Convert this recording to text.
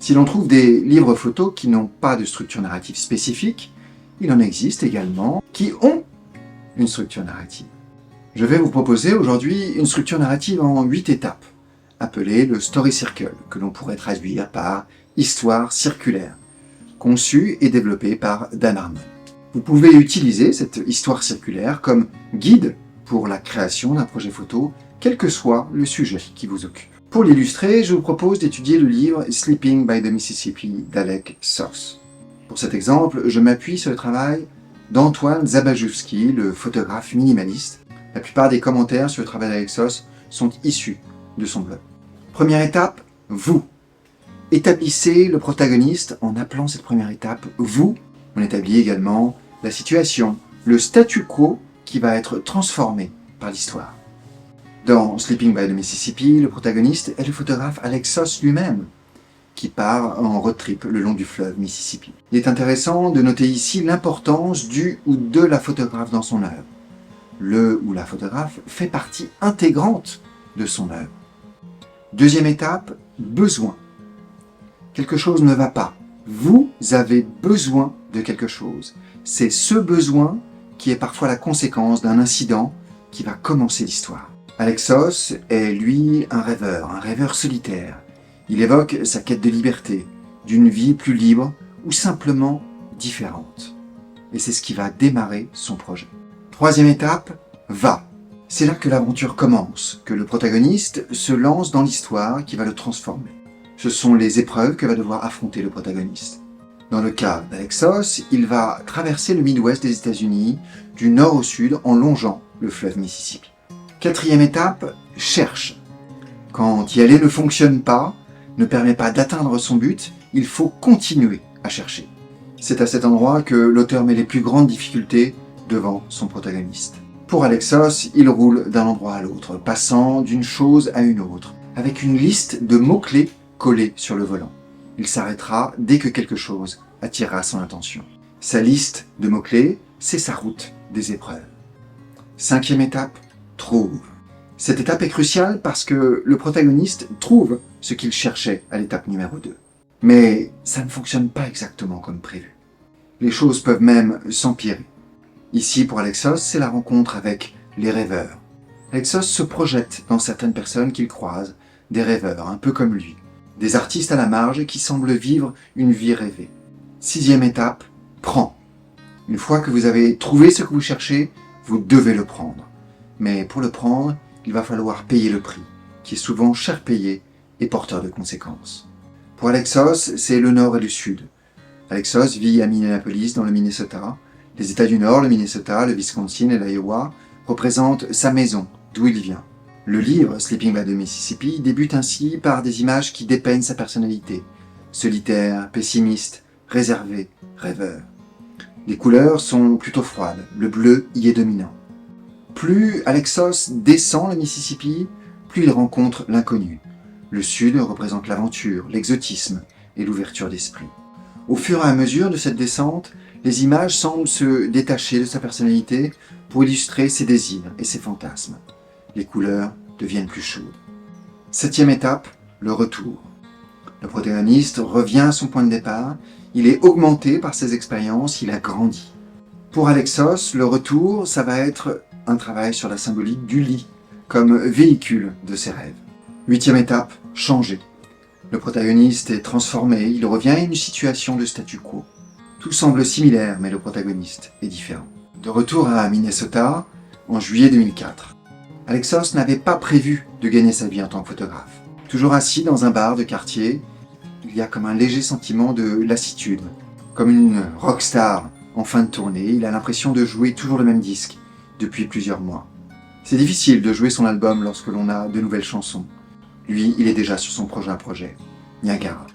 Si l'on trouve des livres photos qui n'ont pas de structure narrative spécifique, il en existe également qui ont une structure narrative. Je vais vous proposer aujourd'hui une structure narrative en 8 étapes, appelée le Story Circle, que l'on pourrait traduire par histoire circulaire, conçue et développée par Dan Harmon. Vous pouvez utiliser cette histoire circulaire comme guide pour la création d'un projet photo, quel que soit le sujet qui vous occupe. Pour l'illustrer, je vous propose d'étudier le livre Sleeping by the Mississippi d'Alec Soss. Pour cet exemple, je m'appuie sur le travail d'Antoine Zabajewski, le photographe minimaliste. La plupart des commentaires sur le travail d'Alec Soss sont issus de son blog. Première étape, vous. Établissez le protagoniste en appelant cette première étape « vous ». On établit également la situation, le statu quo qui va être transformé par l'histoire. Dans Sleeping by the Mississippi, le protagoniste est le photographe Alec Soss lui-même, qui part en road trip le long du fleuve Mississippi. Il est intéressant de noter ici l'importance du ou de la photographe dans son œuvre. Le ou la photographe fait partie intégrante de son œuvre. Deuxième étape, besoin. Quelque chose ne va pas. Vous avez besoin de quelque chose. C'est ce besoin qui est parfois la conséquence d'un incident qui va commencer l'histoire. Alec Soss est, lui, un rêveur solitaire. Il évoque sa quête de liberté, d'une vie plus libre ou simplement différente. Et c'est ce qui va démarrer son projet. Troisième étape, va. C'est là que l'aventure commence, que le protagoniste se lance dans l'histoire qui va le transformer. Ce sont les épreuves que va devoir affronter le protagoniste. Dans le cas d'Alec Soss, il va traverser le Midwest des États-Unis, du nord au sud, en longeant le fleuve Mississippi. Quatrième étape, cherche. Quand y aller ne fonctionne pas, ne permet pas d'atteindre son but, il faut continuer à chercher. C'est à cet endroit que l'auteur met les plus grandes difficultés devant son protagoniste. Pour Alec Soss, il roule d'un endroit à l'autre, passant d'une chose à une autre, avec une liste de mots-clés collés sur le volant. Il s'arrêtera dès que quelque chose attirera son attention. Sa liste de mots-clés, c'est sa route des épreuves. Cinquième étape, trouve. Cette étape est cruciale parce que le protagoniste trouve ce qu'il cherchait à l'étape numéro 2. Mais ça ne fonctionne pas exactement comme prévu. Les choses peuvent même s'empirer. Ici, pour Alec Soss, c'est la rencontre avec les rêveurs. Alec Soss se projette dans certaines personnes qu'il croise, des rêveurs, un peu comme lui. Des artistes à la marge qui semblent vivre une vie rêvée. Sixième étape, prends. Une fois que vous avez trouvé ce que vous cherchez, vous devez le prendre. Mais pour le prendre, il va falloir payer le prix, qui est souvent cher payé et porteur de conséquences. Pour Alec Soss, c'est le nord et le sud. Alec Soss vit à Minneapolis, dans le Minnesota. Les États du Nord, le Minnesota, le Wisconsin et l'Iowa, représentent sa maison, d'où il vient. Le livre Sleeping by the Mississippi débute ainsi par des images qui dépeignent sa personnalité. Solitaire, pessimiste, réservé, rêveur. Les couleurs sont plutôt froides, le bleu y est dominant. Plus Alec Soss descend le Mississippi, plus il rencontre l'inconnu. Le sud représente l'aventure, l'exotisme et l'ouverture d'esprit. Au fur et à mesure de cette descente, les images semblent se détacher de sa personnalité pour illustrer ses désirs et ses fantasmes. Les couleurs deviennent plus chaudes. Septième étape, le retour. Le protagoniste revient à son point de départ, il est augmenté par ses expériences, il a grandi. Pour Alec Soss, le retour, ça va être un travail sur la symbolique du lit, comme véhicule de ses rêves. Huitième étape, changer. Le protagoniste est transformé, il revient à une situation de statu quo. Tout semble similaire, mais le protagoniste est différent. De retour à Minnesota, en juillet 2004. Alec Soss n'avait pas prévu de gagner sa vie en tant que photographe. Toujours assis dans un bar de quartier, il y a comme un léger sentiment de lassitude. Comme une rockstar en fin de tournée, il a l'impression de jouer toujours le même disque depuis plusieurs mois. C'est difficile de jouer son album lorsque l'on a de nouvelles chansons. Lui, il est déjà sur son prochain projet, Niagara.